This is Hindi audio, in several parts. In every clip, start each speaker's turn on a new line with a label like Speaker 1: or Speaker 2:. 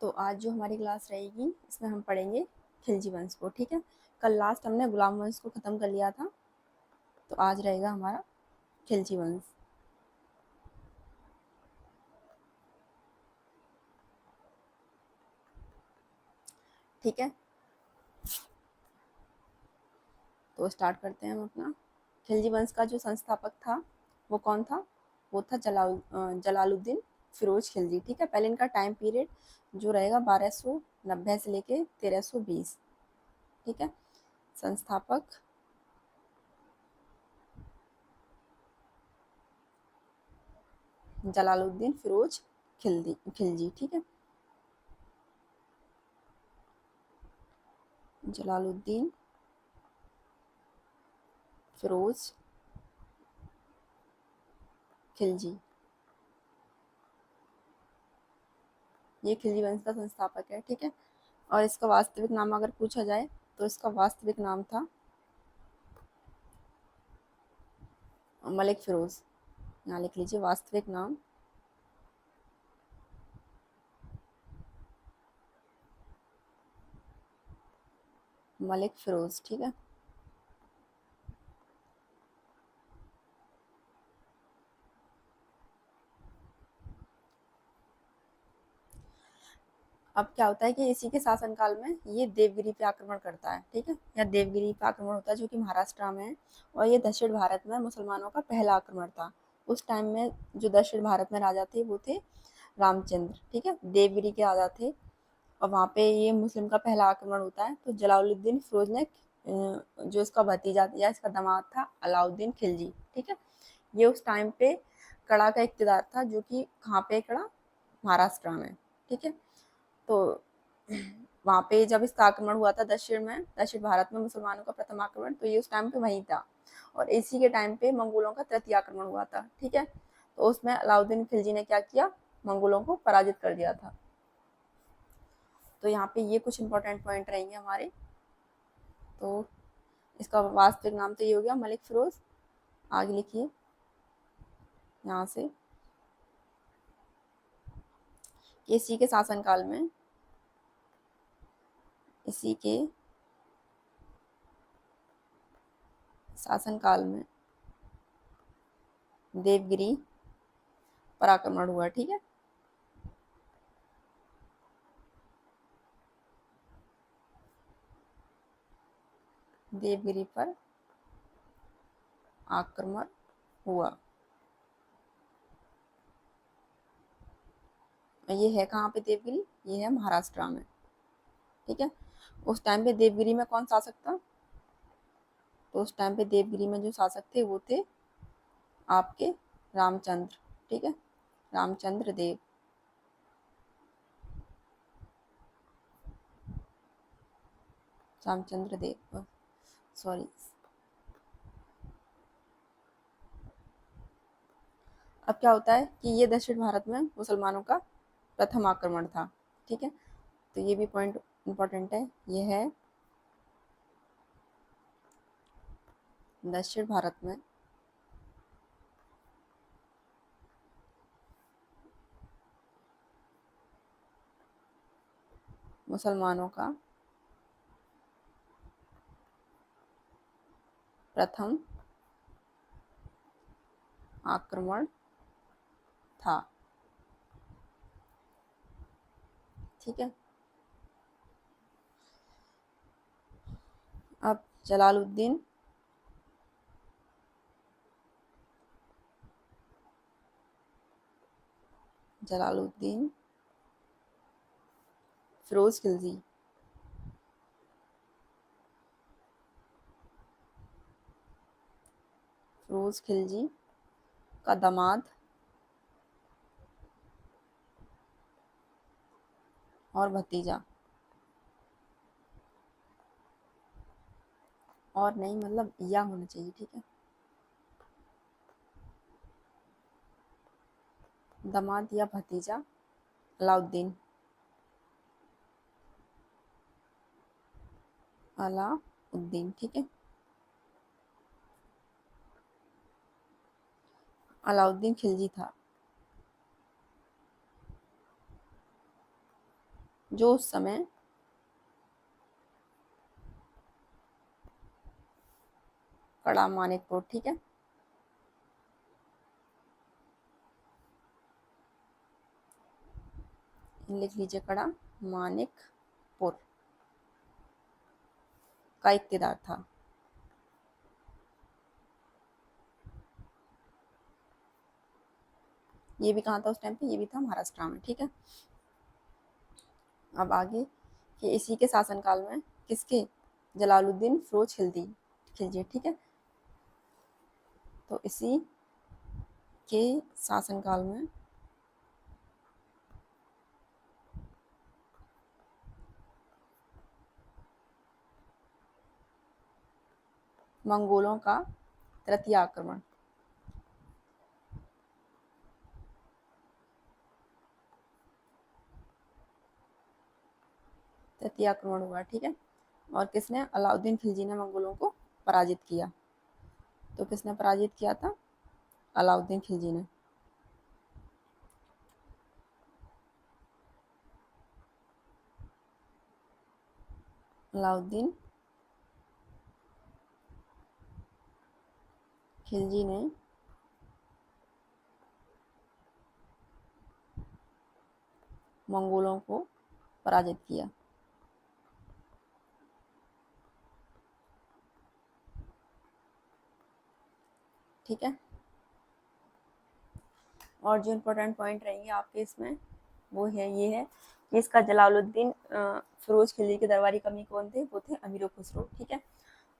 Speaker 1: तो आज जो हमारी क्लास रहेगी इसमें हम पढ़ेंगे खिलजी वंश को। ठीक है, कल लास्ट हमने गुलाम वंश को ख़त्म कर लिया था, तो आज रहेगा हमारा खिलजी वंश। ठीक है, तो स्टार्ट करते हैं हम अपना। खिलजी वंश का जो संस्थापक था वो कौन था? वो था जलालुद्दीन फिरोज खिलजी। ठीक है, पहले इनका टाइम पीरियड जो रहेगा 1290 से लेके 1320। ठीक है, संस्थापक जलालुद्दीन फिरोज खिलजी। ठीक है, जलालुद्दीन फिरोज खिलजी, ये खिलजी वंश का संस्थापक है। ठीक है, और इसका वास्तविक नाम अगर पूछा जाए तो इसका वास्तविक नाम था मलिक फिरोज। यहाँ लिख लीजिए वास्तविक नाम मलिक फिरोज। ठीक है, अब क्या होता है कि इसी के शासनकाल में ये देवगिरी पे आक्रमण करता है। ठीक है, या देवगिरी पे आक्रमण होता है जो कि महाराष्ट्र में है, और ये दक्षिण भारत में मुसलमानों का पहला आक्रमण था। उस टाइम में जो दक्षिण भारत में राजा थे वो थे रामचंद्र। ठीक है, देवगिरी के राजा थे, और वहाँ पे ये मुस्लिम का पहला आक्रमण होता है। तो जलालुद्दीन फिरोज ने जो इसका भतीजा या इसका दामाद था अलाउद्दीन खिलजी, ठीक है, ये उस टाइम पे कड़ा का इक़्तिदार था, जो कि कहाँ पे कड़ा, महाराष्ट्र में। ठीक है, तो वहाँ पे जब इसका आक्रमण हुआ था दक्षिण भारत में मुसलमानों का प्रथम आक्रमण, तो ये उस टाइम पे वहीं था, और इसी के टाइम पे मंगोलों का तृतीय आक्रमण हुआ था। ठीक है, तो उसमें अलाउद्दीन खिलजी ने क्या किया, मंगोलों को पराजित कर दिया था। तो यहाँ पे ये कुछ इंपॉर्टेंट पॉइंट रहेंगे हमारे। तो इसका वास्तविक नाम तो ये हो गया मलिक फिरोज। आगे लिखिए यहाँ से, इसी के शासनकाल में, इसी के शासनकाल में देवगिरी पर आक्रमण हुआ। ठीक है, देवगिरी पर आक्रमण हुआ। ये है कहाँ पे देवगिरी? ये है महाराष्ट्र में। ठीक है, उस टाइम पे देवगिरी में कौन शासक था? तो उस टाइम पे देवगिरी में जो शासक थे वो थे आपके रामचंद्र। ठीक है, रामचंद्र देव। रामचंद्र देव, सॉरी। अब क्या होता है कि ये दक्षिण भारत में मुसलमानों का प्रथम आक्रमण था। ठीक है, तो ये भी पॉइंट इम्पोर्टेंट है। ये है दक्षिण भारत में मुसलमानों का प्रथम आक्रमण था। ठीक है, अब जलालुद्दीन जलालुद्दीन फिरोज खिलजी, फिरोज खिलजी का दामाद और भतीजा, और नहीं मतलब या होना चाहिए। ठीक है, दामाद या भतीजा अलाउद्दीन, अलाउद्दीन। ठीक है, अलाउद्दीन खिलजी था। जो उस समय कड़ा मानिकपुर, ठीक है, लिख लीजिए, कड़ा मानिकपुर का इक्तेदार था। ये भी कहाँ था उस टाइम पे, ये भी था महाराष्ट्र में, ठीक है। अब आगे कि इसी के शासनकाल में किसके, जलालुद्दीन फिरोज खिलजी, ठीक है। तो इसी के शासनकाल में मंगोलों का तृतीय आक्रमण, हुआ, ठीक है। और किसने, अलाउद्दीन खिलजी ने मंगोलों को पराजित किया। तो किसने पराजित किया था, अलाउद्दीन खिलजी ने। अलाउद्दीन खिलजी ने मंगोलों को पराजित किया, ठीक है। और जो इम्पोर्टेंट पॉइंट रहेंगे आपके इसमें वो है, ये है कि इसका जलालुद्दीन फिरोज खिलजी के दरबारी कवि कौन थे, वो थे अमीर खुसरो, ठीक है।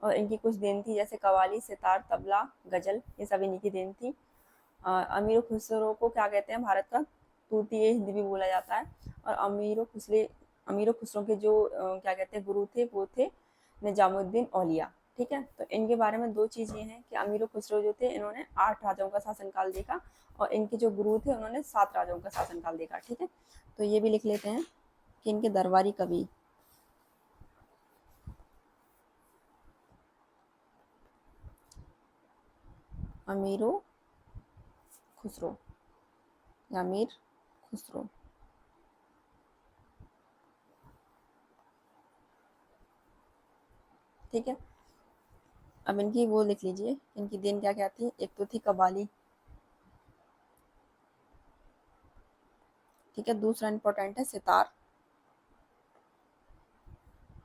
Speaker 1: और इनकी कुछ देन थी, जैसे कवाली, सितार, तबला, गजल, ये सब इन्हीं की देन थी। अमीर खुसरो को क्या कहते हैं, भारत का तूतीय हिंदी भी बोला जाता है। और अमीर खुसरो के जो क्या कहते हैं गुरु थे, वो थे निजामुद्दीन औलिया, ठीक है। तो इनके बारे में दो चीज़ ये हैं कि अमीर खुसरो जो थे, इन्होंने 8 राजाओं का शासनकाल देखा, और इनके जो गुरु थे उन्होंने 7 राजाओं का शासनकाल देखा, ठीक है। तो ये भी लिख लेते हैं कि इनके दरबारी कवि अमीर खुसरो या अमीर खुसरो, ठीक है। अब इनकी वो लिख लीजिए, इनकी देन क्या क्या थी। एक तो थी कव्वाली, ठीक है। दूसरा इंपॉर्टेंट है सितार,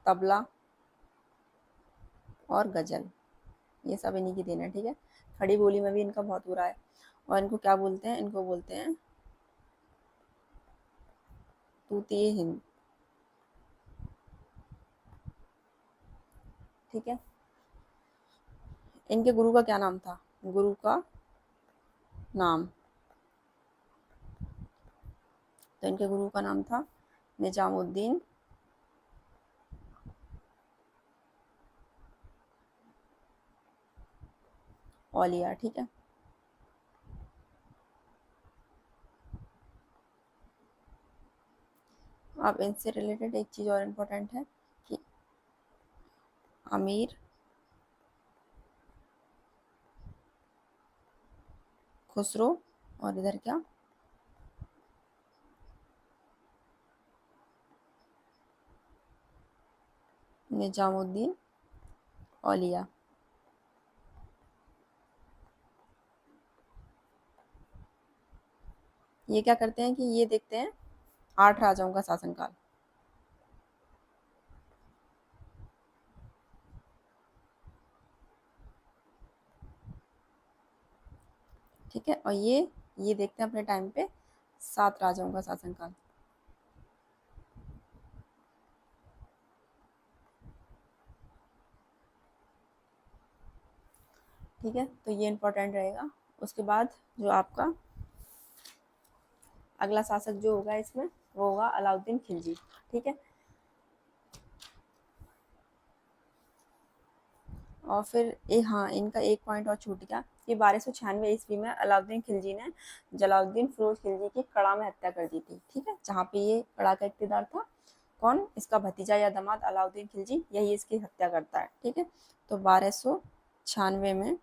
Speaker 1: तबला और गजल, ये सब इन्हीं की देन है, ठीक है। खड़ी बोली में भी इनका बहुत बुरा है। और इनको क्या बोलते हैं, इनको बोलते हैं तूतीय हिंद, ठीक है। इनके गुरु का क्या नाम था, गुरु का नाम, तो इनके गुरु का नाम था निजामुद्दीन औलिया, ठीक है। अब इनसे रिलेटेड एक चीज़ और इम्पोर्टेंट है कि अमीर खुसरो, और इधर क्या, निजामुद्दीन औलिया, ये क्या करते हैं कि ये देखते हैं 8 राजाओं का शासनकाल, ठीक है। और ये देखते हैं अपने टाइम पे 7 राजाओं का शासनकाल, ठीक है। तो ये इम्पोर्टेंट रहेगा। उसके बाद जो आपका अगला शासक जो होगा इसमें, वो होगा अलाउद्दीन खिलजी, ठीक है। और फिर हाँ, इनका एक पॉइंट और छूट गया कि 1296 ईस्वी में अलाउद्दीन खिलजी ने जलालुद्दीन फिरोज खिलजी की कड़ा में हत्या कर दी थी, ठीक है। जहाँ पे ये कड़ा का इक्तेदार था, कौन, इसका भतीजा या दामाद अलाउद्दीन खिलजी, यही इसकी हत्या करता है, ठीक है। तो 1296 में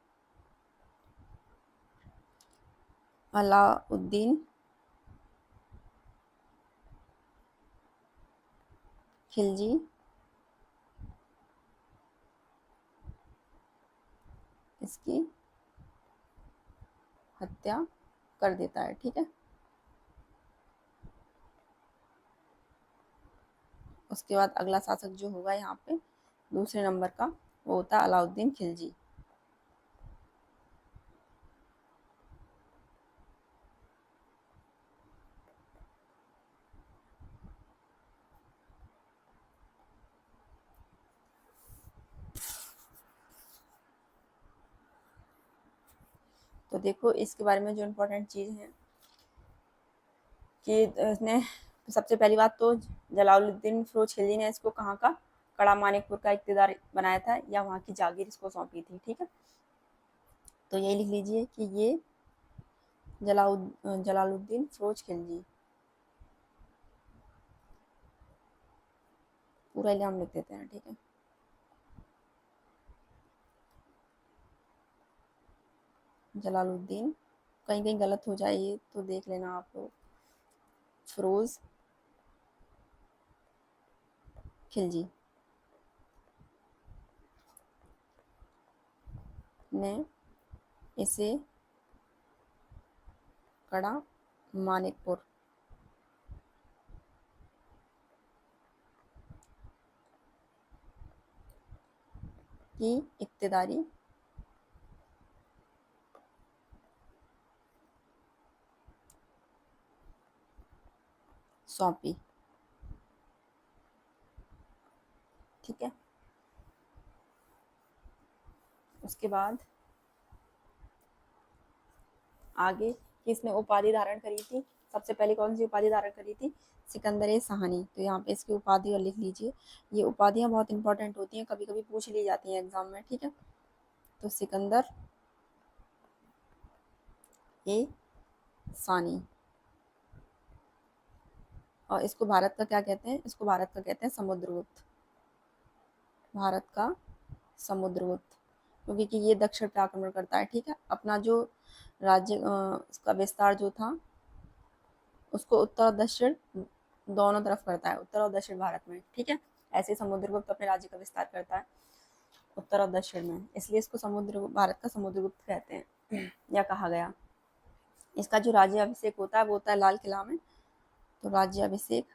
Speaker 1: अलाउद्दीन खिलजी इसकी हत्या कर देता है। ठीक है, उसके बाद अगला शासक जो होगा यहाँ पे दूसरे नंबर का, वो होता है अलाउद्दीन खिलजी। तो देखो इसके बारे में जो इम्पोर्टेंट चीज़ है कि इसने सबसे पहली बात तो जलालुद्दीन फिरोज खिलजी ने इसको कहाँ का, कड़ा मानिकपुर का इख्तियार बनाया था, या वहाँ की जागीर इसको सौंपी थी। ठीक है, तो यही लिख लीजिए कि ये जलालुद्दीन फिरोज खिलजी, पूरा इल्जाम लिख देते हैं। ठीक है, जलालुद्दीन, कहीं कहीं गलत हो जाए ये तो देख लेना आप लोग, फिरोज खिलजी ने इसे कड़ा मानिकपुर की इख्तियारी सौंपी। ठीक है, उसके बाद आगे किसने उपाधि धारण करी थी, सबसे पहले कौन सी उपाधि धारण करी थी, सिकंदर सहानी। तो यहाँ पे इसकी उपाधि और लिख लीजिए, ये उपाधियाँ बहुत इंपॉर्टेंट होती हैं, कभी कभी पूछ ली जाती हैं एग्जाम में। ठीक है, तो सिकंदर ए सानी, और इसको भारत का क्या कहते हैं, इसको भारत का कहते हैं समुद्रगुप्त, भारत का समुद्रगुप्त, क्योंकि कि ये दक्षिण पे आक्रमण करता है। ठीक है, अपना जो राज्य उसका विस्तार जो था उसको उत्तर और दक्षिण दोनों तरफ करता है, उत्तर और दक्षिण भारत में। ठीक है, ऐसे समुद्रगुप्त अपने राज्य का विस्तार करता है उत्तर और दक्षिण में, इसलिए इसको समुद्र भारत का समुद्रगुप्त कहते हैं या कहा गया। इसका जो राज्य अभिषेक होता है वो होता है लाल किला में। तो राज्य अभिषेक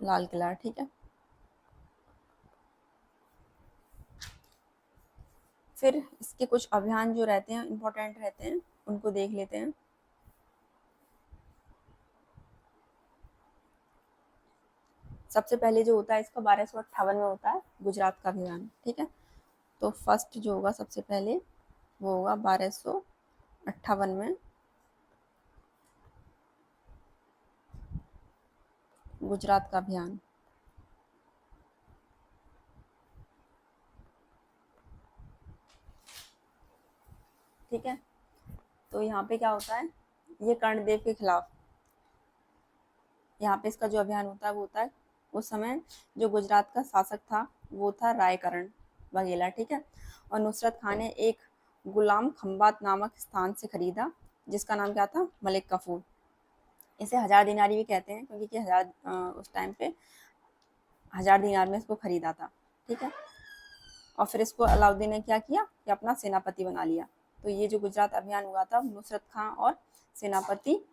Speaker 1: लाल किला। ठीक है, फिर इसके कुछ अभियान जो रहते हैं इंपॉर्टेंट रहते हैं, उनको देख लेते हैं। सबसे पहले जो होता है इसका 1258 में होता है गुजरात का अभियान। ठीक है, तो फर्स्ट जो होगा सबसे पहले वो होगा 1258 में गुजरात का अभियान। ठीक है, तो यहाँ पे क्या होता है, ये कर्णदेव के खिलाफ यहाँ पे इसका जो अभियान होता है वो होता है, उस समय जो गुजरात का शासक था वो था रायकरण बघेला। ठीक है, और नुसरत खान ने एक गुलाम खंबात नामक स्थान से खरीदा, जिसका नाम क्या था, मलिक कफूर। इसे हजार दिनारी भी कहते हैं, क्योंकि कि उस टाइम पे 1000 दिनार में इसको खरीदा था। ठीक है, और फिर इसको अलाउद्दीन ने क्या किया कि अपना सेनापति बना लिया। तो ये जो गुजरात अभियान हुआ था नुसरत खां और सेनापति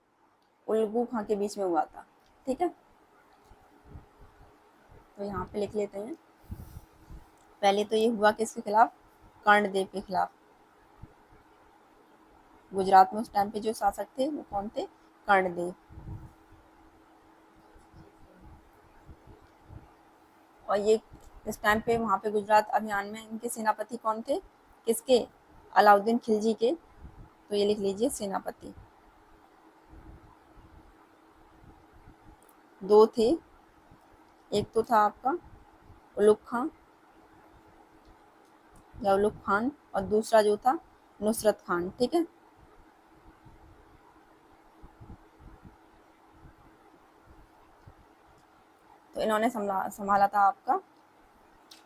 Speaker 1: उल्गू खां के बीच में हुआ था। ठीक है, तो यहाँ पे लिख लेते हैं, पहले तो ये हुआ किसके खिलाफ, कर्णदेव के खिलाफ। गुजरात में उस टाइम पे जो शासक थे वो कौन थे, कर्णदेव। और ये इस टाइम पे वहाँ पे गुजरात अभियान में इनके सेनापति कौन थे, किसके, अलाउद्दीन खिलजी के। तो ये लिख लीजिए सेनापति दो थे, एक तो था आपका उलुग खां या उलुग खान, और दूसरा जो था नुसरत खान। ठीक है, तो इन्होंने संभाला था आपका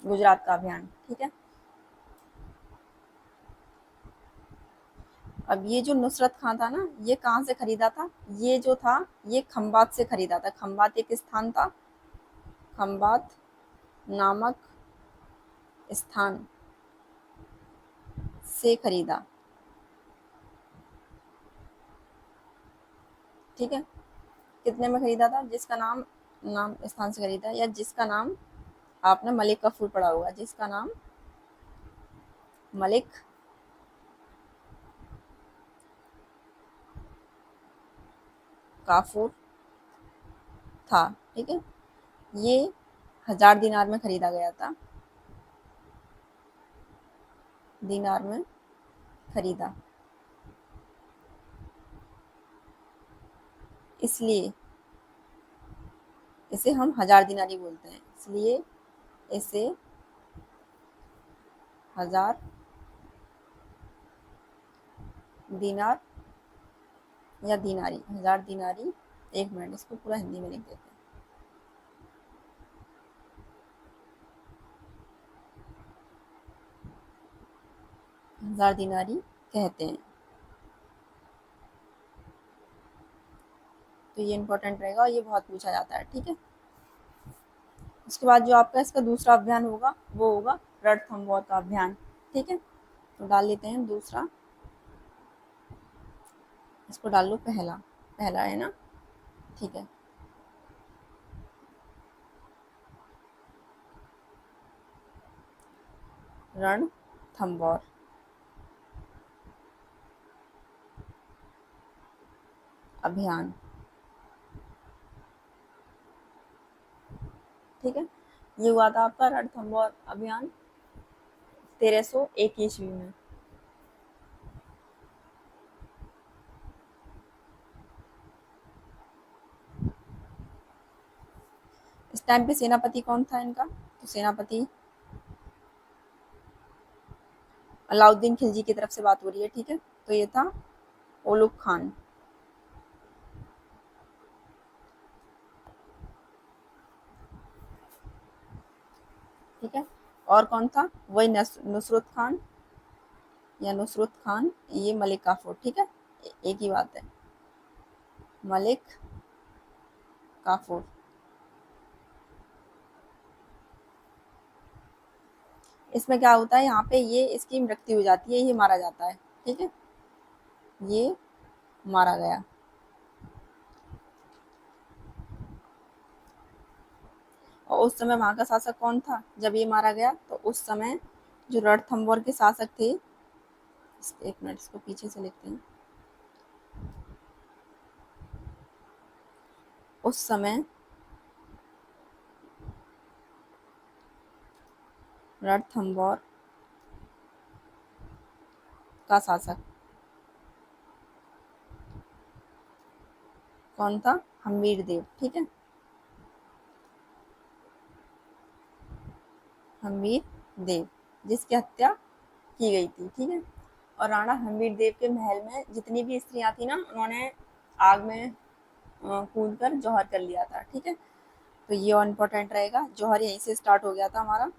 Speaker 1: गुजरात का अभियान। ठीक है, अब ये जो नुसरत खां था ना, ये कहाँ से खरीदा था? ये जो था, ये खंबात से खरीदा था। खंबात एक स्थान था, खंबात नामक स्थान से खरीदा। ठीक है, कितने में खरीदा था? जिसका नाम, नाम स्थान से खरीदा, या जिसका नाम आपने मलिक कफूर पढ़ा होगा, जिसका नाम मलिक काफूर था। ठीक है, ये 1000 दिनार में खरीदा गया था, दिनार में खरीदा, इसलिए इसे हम 1000 दिनारी बोलते हैं, इसलिए इसे 1000 दिनार या दिनारी, 1000 दिनारी। एक मिनट, इसको पूरा हिंदी में लिख देते हैं। 1000 दिनारी कहते हैं। तो ये इंपॉर्टेंट रहेगा और ये बहुत पूछा जाता है। ठीक है, उसके बाद जो आपका इसका दूसरा अभियान होगा वो होगा रणथंभौर का अभियान। ठीक है, तो डाल लेते हैं दूसरा, इसको डाल लो पहला, पहला है ना। ठीक है, रणथंभौर अभियान। ठीक है, ये हुआ था आपका रणथंभौर अभियान 1301 ईस्वी में। इस टाइम पे सेनापति कौन था इनका? तो सेनापति अलाउद्दीन खिलजी की तरफ से बात हो रही है। ठीक है, तो ये था ओलुग खान। ठीक है, और कौन था? वही नुसरत खान या नुसरत खान, ये मलिक काफूर। ठीक है, एक ही बात है, मलिक काफूर। इसमें क्या होता है, यहाँ पे ये इसकी मृत्यु हो जाती है, ये मारा जाता है। ठीक है, ये मारा गया। और उस समय वहां का शासक कौन था जब ये मारा गया? तो उस समय जो रणथंभौर के शासक थे, एक मिनट, इसको पीछे से लिखते हैं। उस समय रणथंभौर का शासक कौन था? हम्मीर देव। ठीक है, हम्मीर देव, जिसकी हत्या की गई थी। ठीक है, और राणा हम्मीर देव के महल में जितनी भी स्त्रियां थी ना, उन्होंने आग में कूद कर जौहर कर लिया था। ठीक है, तो ये और इम्पोर्टेंट रहेगा, जौहर यहीं से स्टार्ट हो गया था हमारा।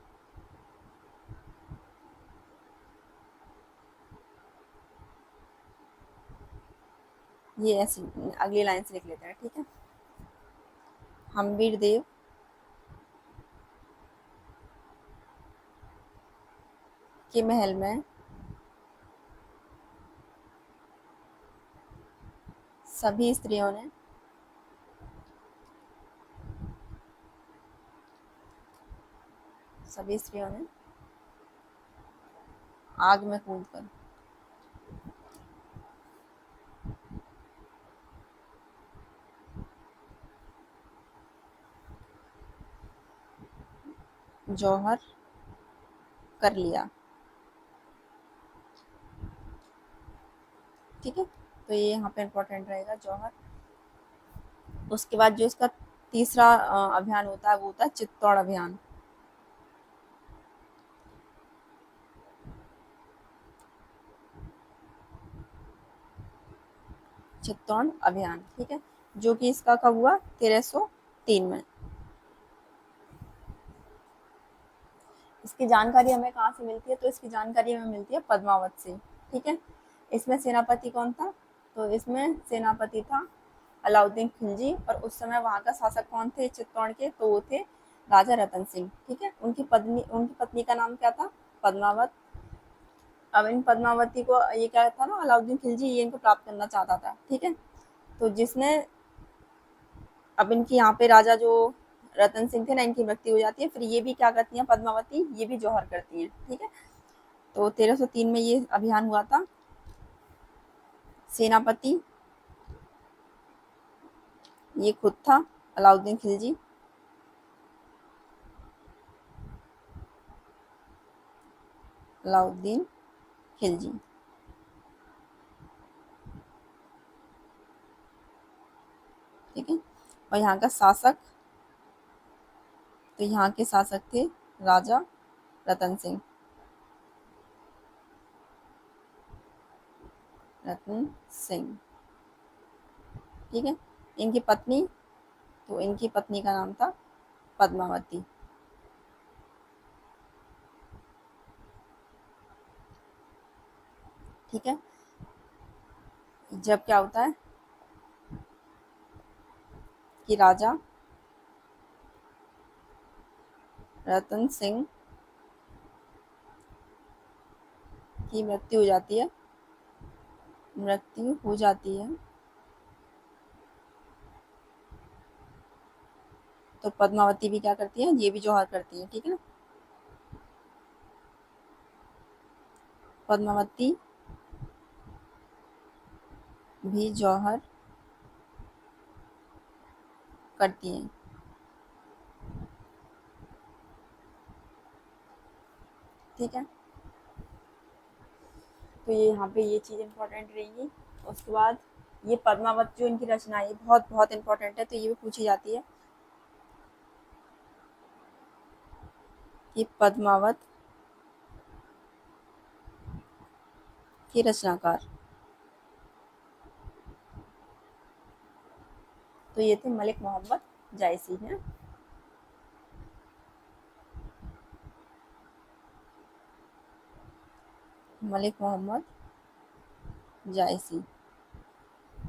Speaker 1: ये ऐसी अगली लाइन से लिख लेते हैं। ठीक है, हम्मीर देव के महल में सभी स्त्रियों ने सभी स्त्रियों ने आग में कूदकर जौहर कर लिया। ठीक है, तो ये यहाँ पे इम्पोर्टेंट रहेगा, जौहर। उसके बाद जो इसका तीसरा अभियान होता है वो होता है चित्तौड़ अभियान। चित्तौड़ अभियान, ठीक है, जो कि इसका कब हुआ? 1303 में। इसकी जानकारी हमें कहाँ से मिलती है? तो इसकी जानकारी हमें मिलती है पद्मावत से। ठीक है, इसमें सेनापति कौन था? तो इसमें सेनापति था अलाउद्दीन खिलजी, और उस समय वहाँ का शासक कौन थे चित्तौड़ के? तो वो थे राजा रतन सिंह। ठीक है, उनकी पत्नी का नाम क्या था? पद्मावत। अब इन पद्मावती को ये क्या था ना, अलाउद्दीन खिलजी ये इनको प्राप्त करना चाहता था। ठीक है, तो जिसने अब इनकी यहाँ पे राजा जो रतन सिंह थे ना, इनकी मृत्यु हो जाती है, फिर ये भी क्या करती हैं पद्मावती, ये भी जौहर करती हैं। ठीक है, तो 1303 में ये अभियान हुआ था। सेनापति ये खुद था अलाउद्दीन खिलजी। अलाउद्दीन खिलजी। ठीक है, और यहाँ का शासक, तो यहाँ के शासक थे राजा रतन सिंह। रतन सिंह। ठीक है, इनकी पत्नी, तो इनकी पत्नी का नाम था पद्मावती। ठीक है, जब क्या होता है कि राजा रतन सिंह की मृत्यु हो जाती है, मृत्यु हो जाती है, तो पद्मावती भी क्या करती है, ये भी जौहर करती है। ठीक है ना, पद्मावती भी जौहर करती हैं। ठीक है, तो ये यहाँ पे ये चीज़ इम्पोर्टेंट रहेगी। उसके बाद ये पद्मावत जो इनकी रचना है बहुत बहुत इम्पोर्टेंट है, तो ये भी पूछी जाती है कि पद्मावत के रचनाकार, तो ये थे मलिक मोहम्मद जायसी हैं। मलिक मोहम्मद जायसी।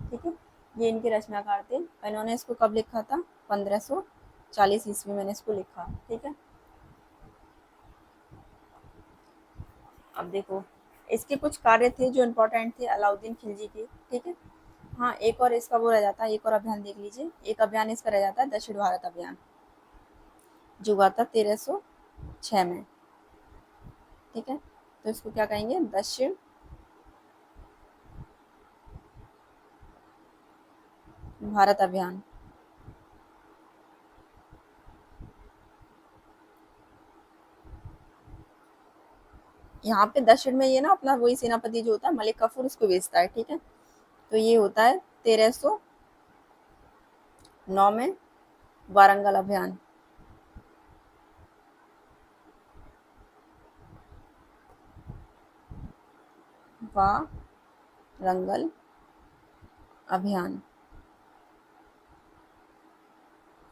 Speaker 1: ठीक है, ये इनके रचनाकार थे। इन्होंने इसको कब लिखा था? 1540 ईस्वी में इसको लिखा। ठीक है, अब देखो इसके कुछ कार्य थे जो इम्पोर्टेंट थे अलाउद्दीन खिलजी के। ठीक है, हाँ एक और इसका वो रह जाता है, एक और अभियान देख लीजिए। एक अभियान इसका रह जाता है दक्षिण भारत अभियान, जो हुआ था 1306 में। ठीक है, तो इसको क्या कहेंगे? दक्षिण भारत अभियान। यहाँ पे दक्षिण में ये ना अपना वही सेनापति जो होता है मलिक काफूर, उसको भेजता है। ठीक है, तो ये होता है 1309 में वारंगल अभियान। वारंगल अभियान।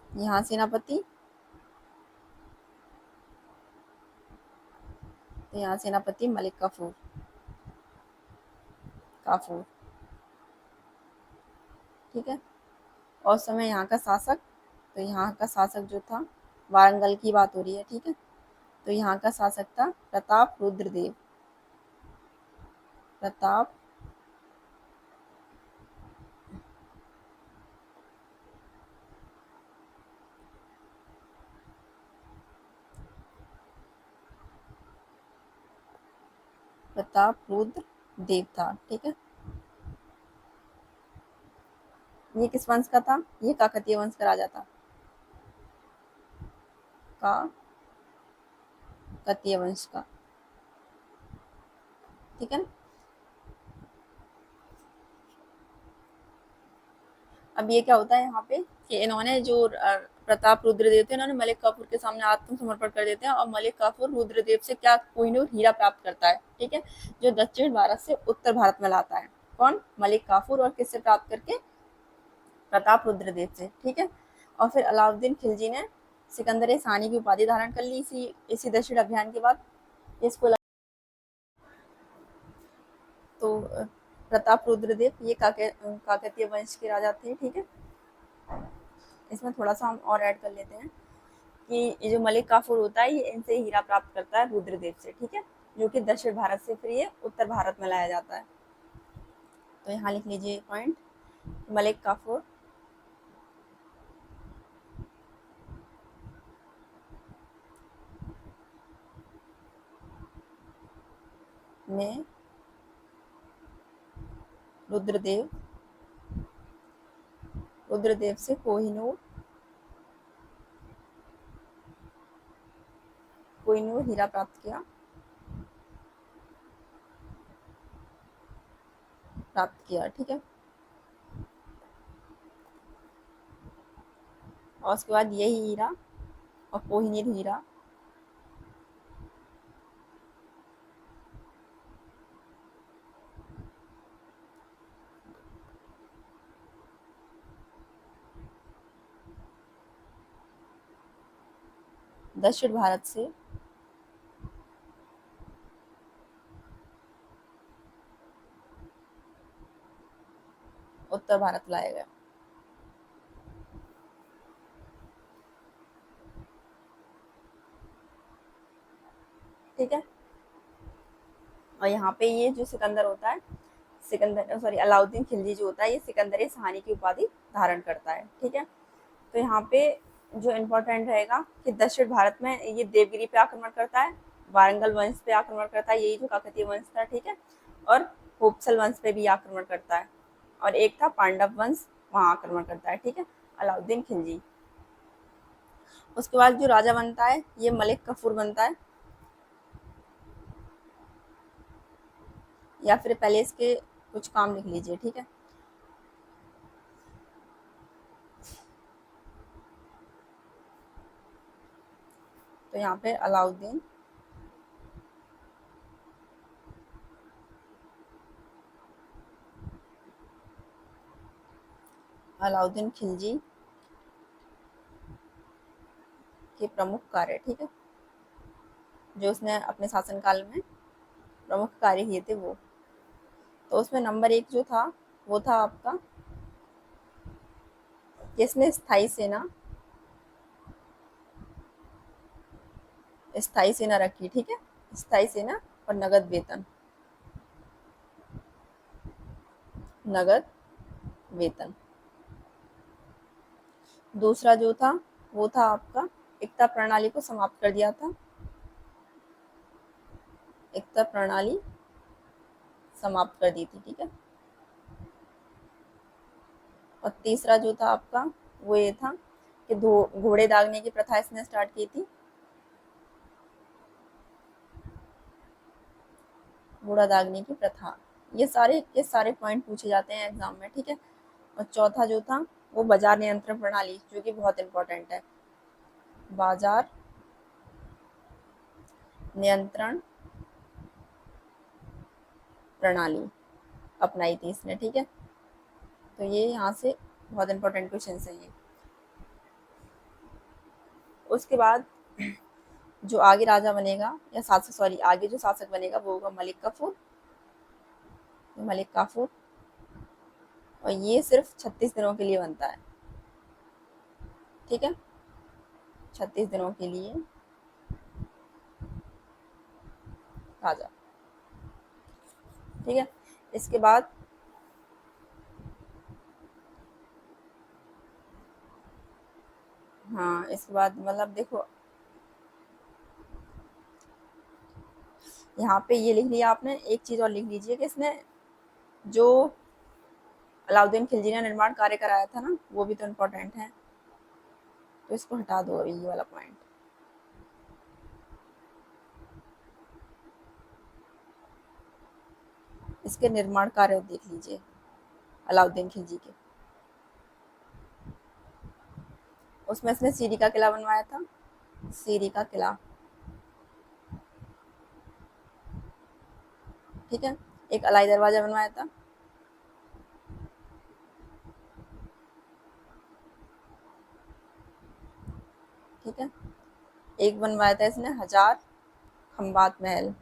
Speaker 1: यहाँ सेनापति, तो यहाँ सेनापति मलिक काफूर। काफूर। ठीक है, और समय यहाँ का शासक, तो यहाँ का शासक जो था, वारंगल की बात हो रही है। ठीक है, तो यहाँ का शासक था प्रताप रुद्रदेव। प्रताप प्रताप रुद्र देव था। ठीक है, ये किस वंश का था? ये काकतीय वंश का राजा था। काकतीय वंश का। ठीक है ना, अब ये क्या होता है यहाँ पे कि इन्होंने जो प्रताप रुद्रदेव थे, इन्होंने मलिक काफूर के सामने आत्मसमर्पण कर देते हैं, और मलिक काफूर रुद्रदेव से क्या कोहिनूर हीरा प्राप्त करता है। ठीक है, जो दक्षिण भारत से उत्तर भारत में लाता है। कौन? मलिक काफूर। और किससे प्राप्त करके? प्रताप रुद्रदेव से। ठीक है, और फिर अलाउद्दीन खिलजी ने सिकंदर सानी की उपाधि धारण कर ली इसी दक्षिण अभियान के बाद। इसको तो प्रताप रुद्रदेव ये काकतीय वंश के राजा थे, ठीक है। इसमें थोड़ा सा हम और ऐड कर लेते हैं कि ये जो मलिक काफूर होता है, ये इनसे हीरा प्राप्त करता है रुद्रदेव से, ठीक है, जो कि दक्षिण भारत से फिर ये उत्तर भारत में लाया जाता है। तो यहाँ लिख लीजिए पॉइंट, मलिक काफूर ने रुद्रदेव से कोहिनूर हीरा प्राप्त किया, ठीक है। और उसके बाद यही हीरा और कोहिनूर हीरा दक्षिण भारत से उत्तर भारत लाया गया। ठीक है। और यहाँ पे ये जो सिकंदर होता है, अलाउद्दीन खिलजी जो होता है, ये सिकंदर सहानी की उपाधि धारण करता है, ठीक है। तो यहाँ पे जो इम्पोर्टेंट रहेगा कि दक्षिण भारत में ये देवगिरी पे आक्रमण करता है, वारंगल वंश पे आक्रमण करता है, यही जो काकतीय वंश था, ठीक है, और होपसल वंश पे भी आक्रमण करता है, और एक था पांडव वंश, वहां आक्रमण करता है, ठीक है, अलाउद्दीन खिलजी। उसके बाद जो राजा बनता है ये मलिक कफूर बनता है, या फिर पहले इसके कुछ काम लिख लीजिए, ठीक है। तो यहाँ पे अलाउद्दीन खिलजी के प्रमुख कार्य, ठीक है, जो उसने अपने शासनकाल में प्रमुख कार्य किए थे वो। तो उसमें नंबर 1 जो था वो था आपका कि इसने स्थायी सेना रखी, ठीक है, स्थायी सेना और नगद वेतन। दूसरा जो था वो था आपका एकता प्रणाली को समाप्त कर दिया था, एकता प्रणाली समाप्त कर दी थी, ठीक है। और तीसरा जो था आपका वो ये था कि घोड़े दागने की प्रथा इसने स्टार्ट की थी, घोड़ा दागने की प्रथा। ये सारे के सारे पॉइंट पूछे जाते हैं एग्जाम में, ठीक है। और चौथा जो था वो बाजार नियंत्रण प्रणाली, जो कि बहुत इंपॉर्टेंट है, बाजार नियंत्रण प्रणाली अपनाई थी इसने, ठीक है। तो ये यहाँ से बहुत इंपॉर्टेंट क्वेश्चन है ये। उसके बाद जो आगे राजा बनेगा या आगे जो शासक बनेगा वो होगा मलिक काफूर, और ये सिर्फ 36 दिनों के लिए बनता है, ठीक है, 36 दिनों के लिए राजा, ठीक है। इसके बाद हाँ, इसके बाद मतलब देखो यहाँ पे ये लिख लिया आपने, एक चीज और लिख लीजिए कि इसने जो अलाउद्दीन खिलजी ने निर्माण कार्य कराया था ना, वो भी तो इम्पोर्टेंट है, तो इसको हटा दो अभी ये वाला पॉइंट। इसके निर्माण कार्य देख लीजिए अलाउद्दीन खिलजी के। उसमें इसने सीरी का किला बनवाया था, सीरी का किला, ठीक है। एक अलाई दरवाजा बनवाया था, ठीक है। एक बनवाया था इसने हजार खंबात महल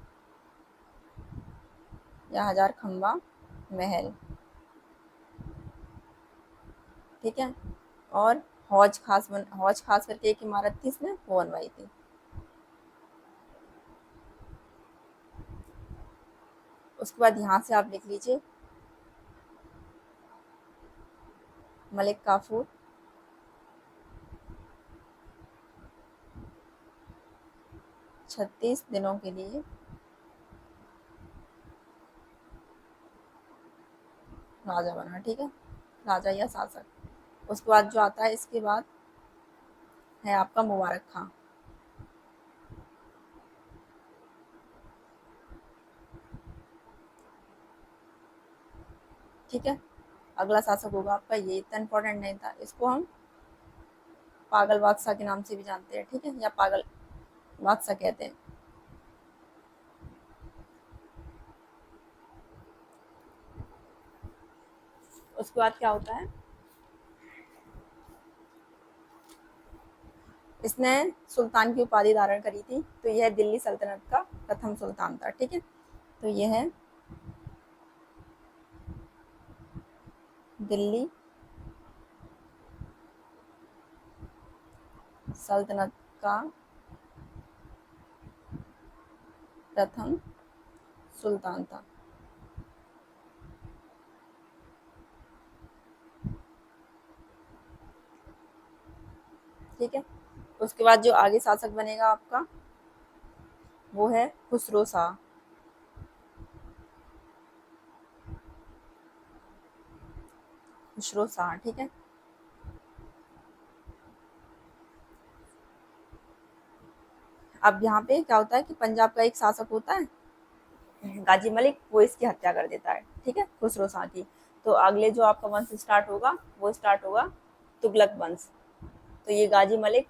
Speaker 1: या हजार खंबा महल, ठीक है। और हौज खास करके एक इमारत थी, इसने वो बनवाई थी। उसके बाद यहाँ से आप लिख लीजिए मलिक काफूर 36 दिनों के लिए राजा बना, ठीक है, राजा या शासक। उसके बाद जो आता है इसके बाद है आपका मुबारक खां, ठीक है। अगला शासक होगा आपका, ये इतना इंपॉर्टेंट नहीं था, इसको हम पागल बादशाह के नाम से भी जानते हैं, ठीक है, या पागल बादशाह कहते हैं। उसके बाद क्या होता है, इसने सुल्तान की उपाधि धारण करी थी, तो यह दिल्ली सल्तनत का प्रथम सुल्तान था, ठीक है। तो यह है दिल्ली सल्तनत का प्रथम सुल्तान था, ठीक है। उसके बाद जो आगे शासक बनेगा आपका वो है खुसरो शाह, खुसरो शाह, ठीक है। अब यहाँ पे क्या होता है कि पंजाब का एक शासक होता है गाजी मलिक, वो इसकी हत्या कर देता है, ठीक है, खुसरो शाह की। तो अगले जो आपका वंश स्टार्ट होगा वो स्टार्ट होगा तुगलक वंश। तो ये गाजी मलिक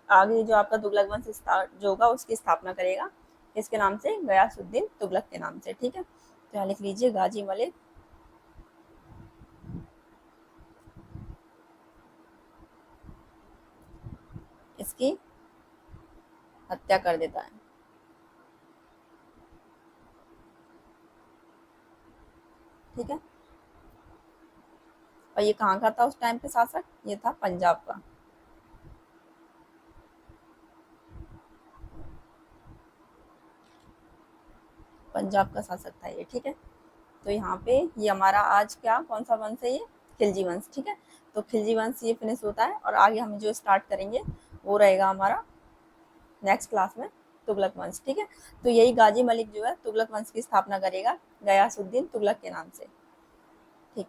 Speaker 1: आगे जो आपका तुगलक वंश जो होगा उसकी स्थापना करेगा, इसके नाम से, गयासुद्दीन तुगलक के नाम से, ठीक है। तो यहाँ लिख लीजिए गाजी मलिक इसकी हत्या कर देता है, ठीक है। और ये कहाँ का था उस टाइम पे शासक, ये था पंजाब का, पंजाब का शासक था ये, ठीक है। तो यहाँ पे ये हमारा आज क्या कौन सा वंश है, ये खिलजी वंश, ठीक है। तो खिलजी वंश ये फिनिश होता है और आगे हम जो स्टार्ट करेंगे वो रहेगा हमारा नेक्स्ट क्लास में तुगलक वंश, ठीक है। तो यही गाजी मलिक जो है तुगलक वंश की स्थापना करेगा गयासुद्दीन तुगलक के नाम से।